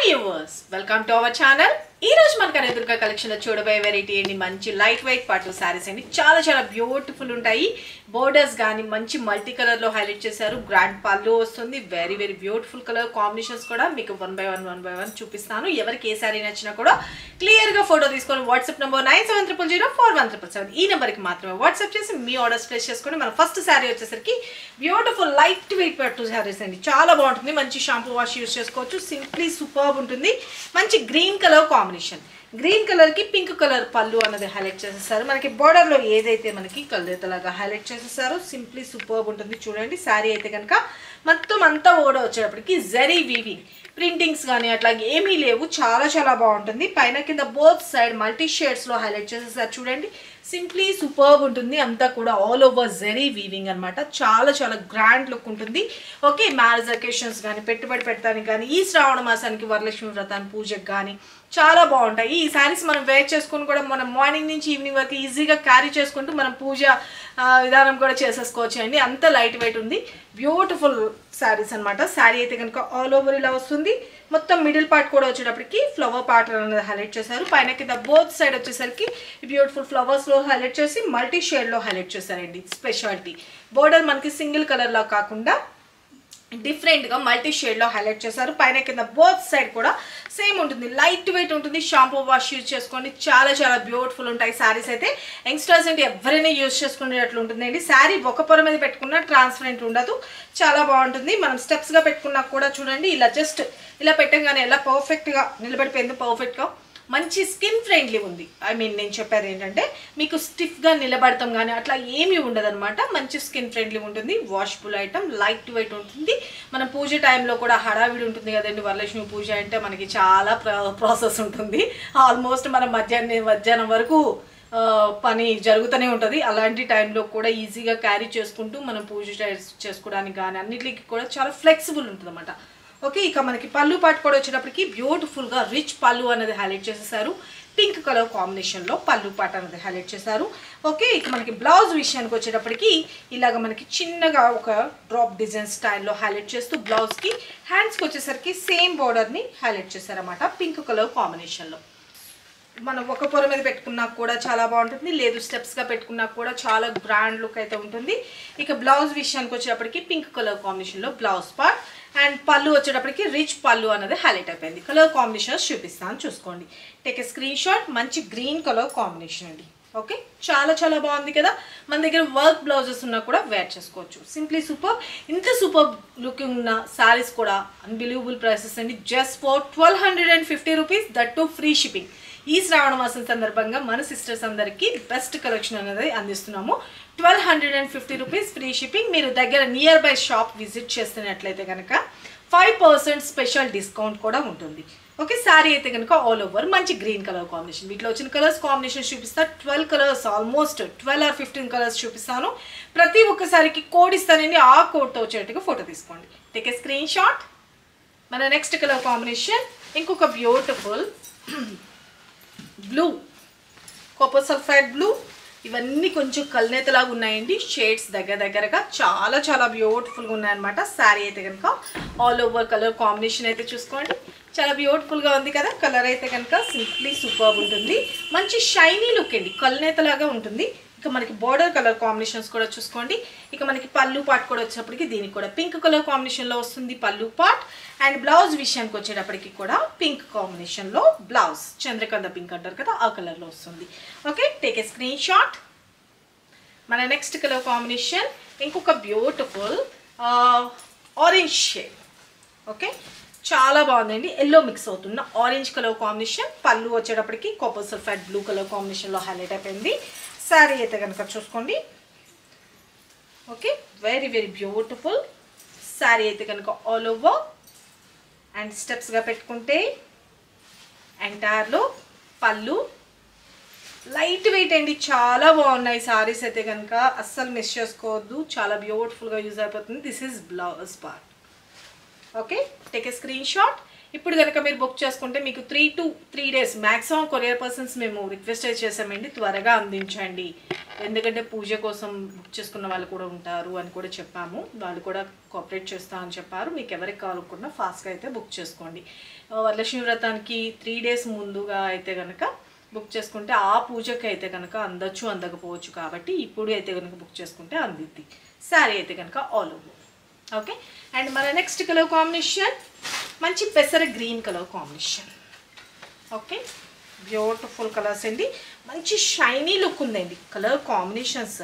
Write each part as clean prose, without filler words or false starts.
viewers, welcome to our channel. ఈ రోజు మనకు ఎదురుగా కలెక్షన్ లో చూడబోయే వెరైటీ ఏంటి మంచి లైట్ వెయిట్ పట్టు సారీస్ అండి. చాలా చాలా బ్యూటిఫుల్ ఉంటాయి. బోర్డర్స్ గాని మంచి మల్టీ కలర్ లో హైలైట్ చేశారు. గ్రాండ్ పల్లు వస్తుంది. Very very beautiful colour combinations కూడా మీకు వన్ బై వన్ చూపిస్తాను. ఎవరికి ఏ సారీ నచ్చినా కూడా క్లియర్ గా ఫోటో తీసుకొని వాట్సాప్ నంబర్ 9700041777 ఈ నెంబర్ కి మాత్రమే వాట్సాప్ చేసి మీ ఆర్డర్స్ ప్లేస్ చేసుకొని మన ఫస్ట్ సారీ వచ్చేసరికి బ్యూటిఫుల్ లైట్ వెయిట్ పట్టు సారీస్ అండి. చాలా బాగుంటుంది. మంచి షాంపూ వాష్ యూస్ చేసుకోవచ్చు. సింప్లీ సూపర్బ్ ఉంటుంది. మంచి green colour combination. Green colour కి పింక్ కలర్ పళ్ళు అన్నది హైలైట్ చేసేసారు. మనకి బోర్డర్ లో ఏదైతే మనకి కలరేతలాగా హైలైట్ చేసేసారు. సింప్లీ సూపర్బ్ ఉంటుంది. చూడండి సారీ అయితే కనుక మొత్తం అంతా ఓడ వచ్చేటప్పటికి జరీ వీవింగ్ ప్రింటింగ్స్ కానీ అట్లాగే ఏమీ లేవు. చాలా చాలా బాగుంటుంది. పైన కింద బోత్ సైడ్ మల్టీ షేడ్స్ లో హైలైట్ చేసేసారు. చూడండి సింప్లీ సూపర్బ్ ఉంటుంది. అంతా కూడా ఆల్ ఓవర్ జరీ వీవింగ్ అనమాట. చాలా చాలా గ్రాండ్ లుక్ ఉంటుంది. ఓకే, మ్యారేజ్ అకేషన్స్ కానీ పెట్టుబడి పెట్టడానికి కానీ ఈ శ్రావణ మాసానికి వరలక్ష్మి వ్రతాన్ని పూజకు కానీ చాలా బాగుంటాయి. ఈ శారీస్ మనం వేర్ చేసుకుని కూడా మనం మార్నింగ్ నుంచి ఈవినింగ్ వరకు ఈజీగా క్యారీ చేసుకుంటూ మనం పూజ విధానం కూడా చేసేసుకోవచ్చు అండి. అంత లైట్ వెయిట్ ఉంది. బ్యూటిఫుల్ శారీస్ అనమాట. శారీ అయితే కనుక ఆల్ ఓవర్ ఇలా వస్తుంది. మొత్తం మిడిల్ పార్ట్ కూడా వచ్చేటప్పటికి ఫ్లవర్ ప్యాటర్న్ అనేది హైలైట్ చేశారు. పైన కింద బోత్ సైడ్ వచ్చేసరికి బ్యూటిఫుల్ ఫ్లవర్స్ లో హైలైట్ చేసి మల్టీ షేడ్ లో హైలైట్ చేశారండి. స్పెషాలిటీ బోర్డర్ మనకి సింగిల్ కలర్ లా కాకుండా డిఫరెంట్ గా మల్టీ షేడ్ లో హైలైట్ చేశారు. పైన కింద బోత్ సైడ్ కూడా సేమ్ ఉంటుంది. లైట్ వెయిట్ ఉంటుంది. షాంపూ వాష్ యూజ్ చేసుకోండి. చాలా చాలా బ్యూటిఫుల్ ఉంటాయి శారీస్ అయితే. యంగ్స్టర్స్ అంటే ఎవరైనా యూజ్ చేసుకునేటట్లు ఉంటుందండి. శారీ ఒక పొర మీద పెట్టుకున్నా ట్రాన్స్పరెంట్ ఉండదు. చాలా బాగుంటుంది. మనం స్టెప్స్ గా పెట్టుకున్నా కూడా చూడండి ఇలా జస్ట్ ఇలా పెట్టగానే ఎలా పర్ఫెక్ట్ గా నిలబడిపోయింది. పర్ఫెక్ట్ గా మంచి స్కిన్ ఫ్రెండ్లీ ఉంది. నేను చెప్పేది ఏంటంటే మీకు స్టిఫ్గా నిలబడతాం కానీ అట్లా ఏమీ ఉండదు అనమాట. మంచి స్కిన్ ఫ్రెండ్లీ ఉంటుంది. వాషబుల్ ఐటమ్, లైట్ వెయిట్ ఉంటుంది. మన పూజ టైంలో కూడా హడావిడి ఉంటుంది కదండి. వరలక్ష్మి పూజ అంటే మనకి చాలా ప్రాసెస్ ఉంటుంది. ఆల్మోస్ట్ మనం మధ్యాహ్నం వరకు పని జరుగుతూనే ఉంటుంది. అలాంటి టైంలో కూడా ఈజీగా క్యారీ చేసుకుంటూ మనం పూజ చేసుకోవడానికి కానీ అన్నిటికీ కూడా చాలా ఫ్లెక్సిబుల్ ఉంటుంది అన్నమాట. ఓకే, ఇక మనకి పళ్ళు పాటు కూడా వచ్చేటప్పటికి బ్యూటిఫుల్ గా రిచ్ పళ్ళు అనేది హైలైట్ చేసేసారు. పింక్ కలర్ కాంబినేషన్ లో పళ్ళు పాట అనేది హైలైట్ చేశారు. ఓకే, ఇక మనకి బ్లౌజ్ విషయానికి వచ్చేటప్పటికి ఇలాగ మనకి చిన్నగా ఒక డ్రాప్ డిజైన్ స్టైల్లో హైలైట్ చేస్తూ బ్లౌజ్ కి హ్యాండ్స్ కి వచ్చేసరికి సేమ్ బోర్డర్ ని హైలైట్ చేశారన్నమాట. పింక్ కలర్ కాంబినేషన్ లో మనం ఒక పొర మీద పెట్టుకున్నా కూడా చాలా బాగుంటుంది. లేదు స్టెప్స్ గా పెట్టుకున్నా కూడా చాలా బ్రాండ్ లుక్ అయితే ఉంటుంది. ఇక బ్లౌజ్ విషయానికి వచ్చేటప్పటికి పింక్ కలర్ కాంబినేషన్ లో బ్లౌజ్ పార్ట్ అండ్ పళ్ళు వచ్చేటప్పటికి రిచ్ పళ్ళు అనేది హైలైట్ అయిపోయింది. కలర్ కాంబినేషన్స్ చూపిస్తాను చూసుకోండి. Take a screen shot. మంచి గ్రీన్ కలర్ కాంబినేషన్ అండి. ఓకే, చాలా చాలా బాగుంది కదా. మన దగ్గర వర్క్ బ్లౌజెస్ ఉన్నా కూడా వేర్ చేసుకోవచ్చు. Simply super. ఇంత సూపర్ లుకింగ్ ఉన్న శారీస్ కూడా అన్బిలీవబుల్ ప్రైసెస్ అండి. Just for 1250 rupees, that to free shipping. ఈ శ్రావణ మాసం సందర్భంగా మన సిస్టర్స్ అందరికీ బెస్ట్ కలెక్షన్ అనేది అందిస్తున్నాము. 1250 రూపీస్ ఫ్రీ షిప్పింగ్. మీరు దగ్గర నియర్ బై షాప్ విజిట్ చేస్తున్నట్లయితే కనుక 5% స్పెషల్ డిస్కౌంట్ కూడా ఉంటుంది. ఓకే, శారీ అయితే కనుక ఆల్ ఓవర్ మంచి గ్రీన్ కలర్ కాంబినేషన్. వీటిలో వచ్చిన కలర్స్ కాంబినేషన్ చూపిస్తా. 12 కలర్స్, ఆల్మోస్ట్ 12 or 15 కలర్స్ చూపిస్తాను. ప్రతి ఒక్కసారికి కోడ్ ఇస్తానండి. ఆ కోడ్తో వచ్చేట్టుగా ఫోటో తీసుకోండి. Take a screen shot. మన నెక్స్ట్ కలర్ కాంబినేషన్ ఇంకొక beautiful blue, copper sulphide blue. ఇవన్నీ కొంచెం కల్నేతలాగా ఉన్నాయండి. షేడ్స్ దగ్గరగా చాలా చాలా బ్యూటిఫుల్గా ఉన్నాయన్నమాట. శారీ అయితే కనుక ఆల్ ఓవర్ కలర్ కాంబినేషన్ అయితే చూసుకోండి. చాలా బ్యూటిఫుల్గా ఉంది కదా. కలర్ అయితే కనుక సింప్లీ సూపర్ ఉంటుంది. మంచి షైనీ లుక్ అండి. కల్నేతలాగా ఉంటుంది. ఇక మనకి బోర్డర్ కలర్ కాంబినేషన్స్ కూడా చూసుకోండి. ఇక మనకి పళ్ళు పార్ట్ కూడా వచ్చేటప్పటికి దీనికి కూడా పింక్ కలర్ కాంబినేషన్లో వస్తుంది పళ్ళు పార్ట్. అండ్ బ్లౌజ్ విషయానికి వచ్చేటప్పటికి కూడా పింక్ కాంబినేషన్లో బ్లౌజ్, చంద్రకంద పింక్ అంటారు కదా ఆ కలర్లో వస్తుంది. Okay, take a screen shot. మన నెక్స్ట్ కలర్ కాంబినేషన్ ఇంకొక బ్యూటిఫుల్ ఆరెంజ్ షేడ్. ఓకే, చాలా బాగుందండి. ఎల్లో మిక్స్ అవుతున్న ఆరెంజ్ కలర్ కాంబినేషన్. పళ్ళు వచ్చేటప్పటికి కాపర్ సల్ఫైడ్ బ్లూ కలర్ కాంబినేషన్లో హైలైట్ అయిపోయింది. శారీ అయితే కనుక చూసుకోండి. Okay, very very beautiful sari అయితే కనుక ఆల్ ఓవర్ అండ్ స్టెప్స్గా పెట్టుకుంటే ఎంటైర్లో పళ్ళు లైట్ వెయిట్ అండి. చాలా బాగున్నాయి శారీస్ అయితే కనుక అస్సలు మిస్ చేసుకోవద్దు. చాలా బ్యూటిఫుల్గా యూజ్ అయిపోతుంది. This is blouse part. Okay, take a screen shot. ఇప్పుడు కనుక మీరు బుక్ చేసుకుంటే మీకు 3 to 3 days maximum courier persons మేము రిక్వెస్ట్ చేసామండి, త్వరగా అందించండి. ఎందుకంటే పూజ కోసం బుక్ చేసుకున్న వాళ్ళు కూడా ఉంటారు అని కూడా చెప్పాము. వాళ్ళు కూడా కోఆపరేట్ చేస్తా అని చెప్పారు. మీకు ఎవరికి కావాలనుకున్నా ఫాస్ట్గా అయితే బుక్ చేసుకోండి. వరలక్ష్మి వ్రతానికి 3 days ముందుగా అయితే కనుక బుక్ చేసుకుంటే ఆ పూజకి అయితే కనుక అందొచ్చు అందకపోవచ్చు, కాబట్టి ఇప్పుడు అయితే కనుక బుక్ చేసుకుంటే అందిద్ది. శారీ అయితే కనుక ఆల్ ఓవర్. ఓకే, అండ్ మన నెక్స్ట్ కలర్ కాంబినేషన్ మంచి పెసర green colour combination. Okay, beautiful colours అండి. మంచి షైనీ లుక్ ఉందండి. కలర్ కాంబినేషన్స్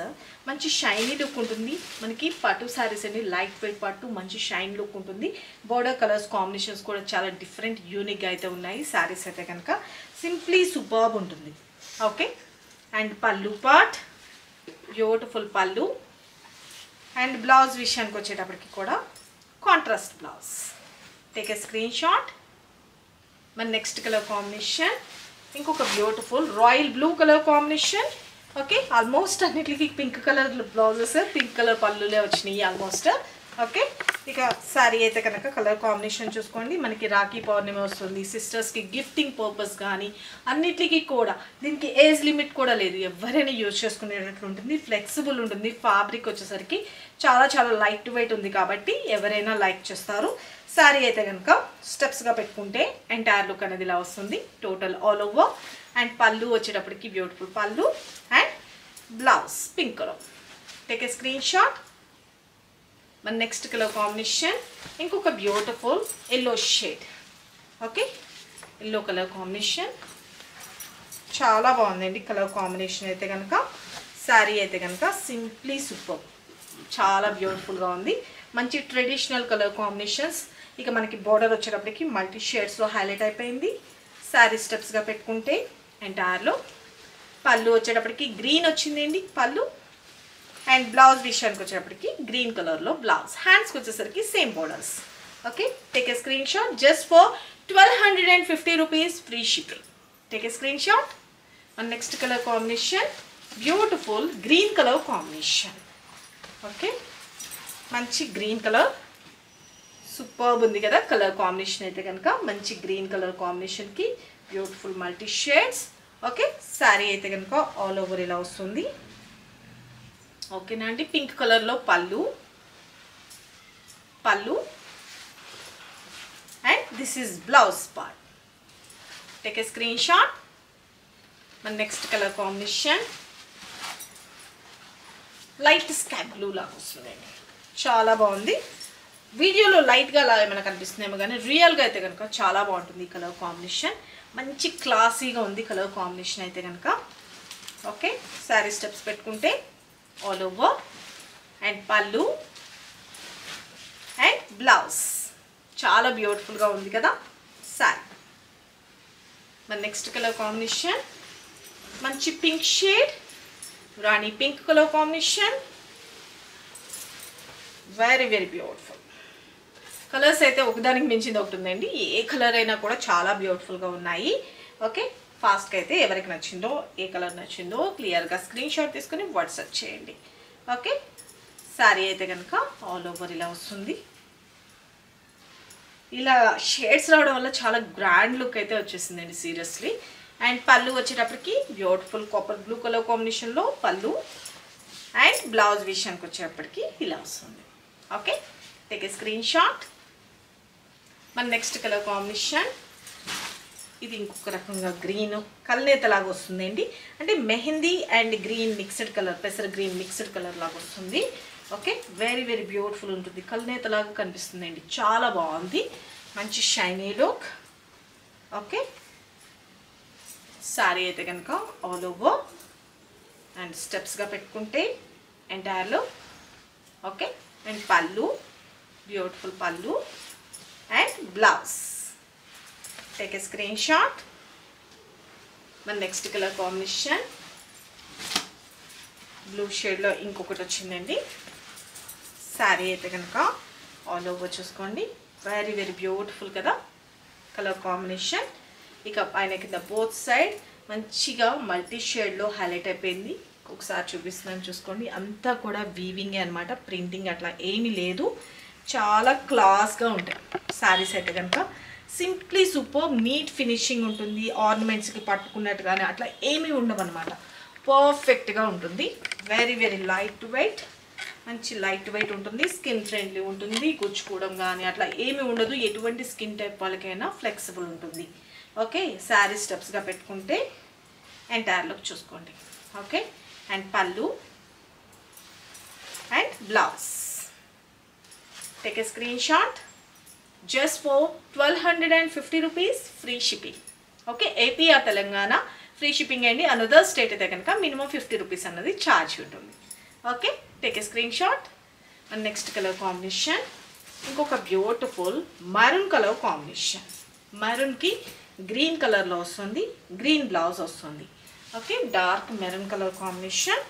మంచి షైనీ లుక్ ఉంటుంది. మనకి పట్టు శారీస్ అండి, లైట్ వెయిట్ పట్టు, మంచి షైన్ లుక్ ఉంటుంది. బోర్డర్ కలర్స్ కాంబినేషన్స్ కూడా చాలా డిఫరెంట్ యూనిక్గా అయితే ఉన్నాయి. శారీస్ అయితే కనుక సింప్లీ సూపర్బ్ ఉంటుంది. ఓకే, అండ్ పళ్ళు పార్ట్ బ్యూటిఫుల్ పళ్ళు. అండ్ బ్లౌజ్ విషయానికి వచ్చేటప్పటికి కూడా contrast blouse. Take a screen shot. మన నెక్స్ట్ కలర్ కాంబినేషన్ ఇంకొక beautiful royal blue colour combination. Okay, almost అన్నిటికి pink colour blouses, pink colour పళ్ళులే వచ్చినాయి ఆల్మోస్ట్. ఓకే, ఇక శారీ అయితే కనుక కలర్ కాంబినేషన్ చూసుకోండి. మనకి రాఖీ పౌర్ణమి వస్తుంది, సిస్టర్స్కి గిఫ్టింగ్ పర్పస్ కానీ అన్నిటికీ కూడా దీనికి ఏజ్ లిమిట్ కూడా లేదు, ఎవరైనా యూజ్ చేసుకునేటట్లు ఉంటుంది. ఫ్లెక్సిబుల్ ఉంటుంది. ఫ్యాబ్రిక్ వచ్చేసరికి చాలా చాలా లైట్ వెయిట్ ఉంది కాబట్టి ఎవరైనా లైక్ చేస్తారు. శారీ అయితే కనుక స్టెప్స్గా పెట్టుకుంటే ఎంటైర్ లుక్ అనేది ఇలా వస్తుంది, టోటల్ ఆల్ ఓవర్. అండ్ పళ్ళు వచ్చేటప్పటికి బ్యూటిఫుల్ పళ్ళు and blouse pink colour. Take a screen shot. మన నెక్స్ట్ కలర్ కాంబినేషన్ ఇంకొక beautiful yellow shade. Okay, yellow colour combination చాలా బాగుందండి. కలర్ కాంబినేషన్ అయితే కనుక శారీ అయితే కనుక సింప్లీ సూపర్, చాలా బ్యూటిఫుల్గా ఉంది. మంచి ట్రెడిషనల్ కలర్ కాంబినేషన్స్. ఇక మనకి బోర్డర్ వచ్చేటప్పటికి మల్టీ షేడ్స్లో హైలైట్ అయిపోయింది. శారీ స్టెప్స్గా పెట్టుకుంటే ఎంటైర్లో పళ్ళు వచ్చేటప్పటికి గ్రీన్ వచ్చిందండి పళ్ళు. అండ్ బ్లౌజ్ విషయానికి వచ్చేటప్పటికి గ్రీన్ కలర్లో బ్లౌజ్. హ్యాండ్స్కి వచ్చేసరికి same borders. Okay, take a screen shot. Just for 1250 rupees free shipping. Take a screen shot. మన next colour combination beautiful green colour combination. Okay, మంచి గ్రీన్ కలర్ సూపర్బ్ ఉంది కదా colour combination అయితే కనుక. మంచి గ్రీన్ కలర్ కాంబినేషన్కి beautiful multi shades. Okay, sari అయితే కనుక ఆల్ ఓవర్ ఇలా వస్తుంది. ఓకేనా అండి, పింక్ కలర్లో పళ్ళు and this is blouse part. Take a screen shot. మన next colour combination light sky blue లాగా వస్తుందండి, చాలా బాగుంది. వీడియోలో లైట్గా అలా ఏమైనా కనిపిస్తుందేమో కానీ రియల్గా అయితే కనుక చాలా బాగుంటుంది ఈ కలర్ కాంబినేషన్. మంచి క్లాసీగా ఉంది కలర్ కాంబినేషన్ అయితే కనుక. ఓకే, శారీ స్టెప్స్ పెట్టుకుంటే ఆల్ ఓవర్ అండ్ పళ్ళు అండ్ బ్లౌజ్ చాలా బ్యూటిఫుల్గా ఉంది కదా శారీ. మన నెక్స్ట్ కలర్ కాంబినేషన్ మంచి pink shade, rani pink colour combination. Very very beautiful colours అయితే ఒకదానికి మించింది ఒకటి ఉందండి. ఏ కలర్ అయినా కూడా చాలా బ్యూటిఫుల్గా ఉన్నాయి. ఓకే, ఫాస్ట్గా అయితే ఎవరికి నచ్చిందో, ఏ కలర్ నచ్చిందో క్లియర్గా స్క్రీన్ షాట్ తీసుకొని వాట్సాప్ చేయండి. ఓకే, శారీ అయితే కనుక ఆల్ ఓవర్ ఇలా వస్తుంది. ఇలా షేడ్స్ రావడం వల్ల చాలా గ్రాండ్ లుక్ అయితే వచ్చేసిందండి సీరియస్లీ. అండ్ పళ్ళు వచ్చేటప్పటికి బ్యూటిఫుల్ కాపర్ బ్లూ కలర్ కాంబినేషన్లో పళ్ళు అండ్ బ్లౌజ్ విషయానికి వచ్చేటప్పటికి ఇలా వస్తుంది. Okay, take a screen shot. మన నెక్స్ట్ కలర్ కాంబినేషన్ ఇది ఇంకొక రకంగా గ్రీన్ కల్నేతలాగా వస్తుందండి. అంటే mehndi and green mixed colour, పెసర గ్రీన్ మిక్స్డ్ కలర్ లాగా వస్తుంది. ఓకే, వెరీ వెరీ బ్యూటిఫుల్ ఉంటుంది. కల్నేతలాగా కనిపిస్తుందండి, చాలా బాగుంది. మంచి షైనీ లుక్. ఓకే, శారీ అయితే కనుక ఆల్ ఓవర్ అండ్ స్టెప్స్గా పెట్టుకుంటే ఎంటైర్లో. ఓకే, అండ్ పళ్ళు బ్యూటిఫుల్ పళ్ళు and blouse. Take a screen shot. మన నెక్స్ట్ కలర్ కాంబినేషన్ బ్లూ షేడ్లో ఇంకొకటి వచ్చిందండి. శారీ అయితే కనుక ఆల్ ఓవర్ చూసుకోండి, వెరీ వెరీ బ్యూటిఫుల్ కదా కలర్ కాంబినేషన్. ఇక పైన కింద బోత్ సైడ్ మంచిగా మల్టీ షేడ్లో హైలైట్ అయిపోయింది. ఒకసారి చూపిస్తున్నాను చూసుకోండి. అంతా కూడా వీవింగే అనమాట, ప్రింటింగ్ అట్లా ఏమీ లేదు. చాలా క్లాస్గా ఉంటాయి శారీస్ అయితే కనుక. సింప్లీ సూపర్, నీట్ ఫినిషింగ్ ఉంటుంది. ఆర్నమెంట్స్కి పట్టుకున్నట్టు కానీ అట్లా ఏమీ ఉండవన్నమాట. పర్ఫెక్ట్గా ఉంటుంది. వెరీ వెరీ లైట్ వెయిట్, మంచి లైట్ వెయిట్ ఉంటుంది. స్కిన్ ఫ్రెండ్లీ ఉంటుంది. గుచ్చుకోవడం కానీ అట్లా ఏమీ ఉండదు. ఎటువంటి స్కిన్ టైప్ వాళ్ళకైనా ఫ్లెక్సిబుల్ ఉంటుంది. ఓకే, శారీ స్టెప్స్గా పెట్టుకుంటే ఎంటైర్ లుక్ చూసుకోండి. ఓకే, అండ్ పళ్ళు and blouse. Take a screen shot. Just for 1250 rupees, free shipping. Okay, AP ఆ తెలంగాణ ఫ్రీ షిప్పింగ్ అండి. అనదర్ స్టేట్ అయితే కనుక మినిమం 50 రూపీస్ అన్నది ఛార్జ్ ఉంటుంది. Okay, take a screen shot. And next colour combination ఇంకొక beautiful maroon colour combination. మరూన్కి green కలర్లో వస్తుంది. గ్రీన్ బ్లౌజ్ వస్తుంది. Okay, dark maroon colour combination.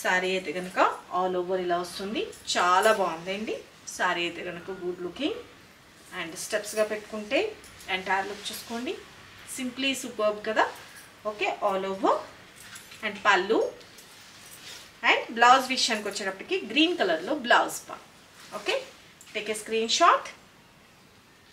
Sari అయితే కనుక ఆల్ ఓవర్ ఇలా వస్తుంది. చాలా బాగుందండి శారీ అయితే కనుక. Good looking. అండ్ స్టెప్స్గా పెట్టుకుంటే ఎంటైర్ లుక్ చూసుకోండి. సింప్లీ సూపర్బ్ కదా. Okay, all over. అండ్ పళ్ళు అండ్ బ్లౌజ్ విషయానికి వచ్చేటప్పటికి గ్రీన్ కలర్లో బ్లౌజ్ పా. Okay, take a screen shot.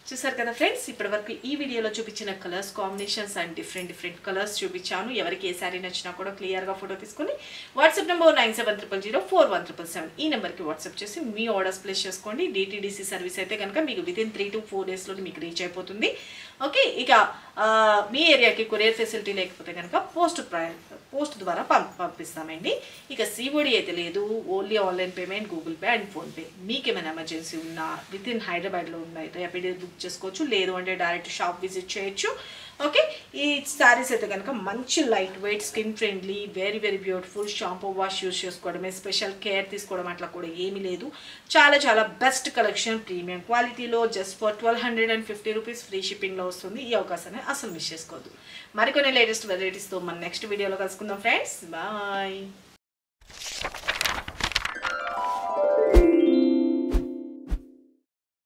చూసారు కదా ఫ్రెండ్స్, ఇప్పటి వరకు ఈ వీడియోలో చూపించిన colours combinations and different colours చూపించాను. ఎవరికి ఏ శారీ నచ్చినా కూడా క్లియర్గా ఫోటో తీసుకొని వాట్సాప్ నెంబర్ 9700041777 ఈ నెంబర్కి వాట్సాప్ చేసి మీ ఆర్డర్స్ ప్లేస్ చేసుకోండి. డిటీడీసీ సర్వీస్ అయితే కనుక మీకు వితిన్ 3 to 4 డేస్లో మీకు రీచ్ అయిపోతుంది. ఓకే, ఇక మీ ఏరియాకి కొరియర్ ఫెసిలిటీ లేకపోతే కనుక పోస్ట్ ద్వారా పంపిస్తామండి. ఇక సిఓడి అయితే లేదు, only online payment, Google pay and PhonePe. మీకు ఏమైనా ఎమర్జెన్సీ ఉన్నా వితిన్ హైదరాబాద్లో ఉన్నాయి ర్యాపిడ్ బుక్ చేసుకోవచ్చు. లేదు అంటే డైరెక్ట్ షాప్ విజిట్ చేయొచ్చు. ఓకే, ఈ శారీస్ అయితే కనుక మంచి light weight, skin friendly, very very beautiful. Shampoo wash use చేసుకోవడమే, స్పెషల్ కేర్ తీసుకోవడం అట్లా కూడా ఏమీ లేదు. చాలా బెస్ట్ కలెక్షన్, ప్రీమియం క్వాలిటీలో జస్ట్ ఫర్ 1250 రూపీస్ ఫ్రీ షిప్పింగ్లో వస్తుంది. ఈ అవకాశాన్ని అసలు మిస్ చేసుకోవద్దు. మరికొన్ని లేటెస్ట్ వెరైటీస్తో మన నెక్స్ట్ వీడియోలో కలుసుకుందాం ఫ్రెండ్స్. బాయ్.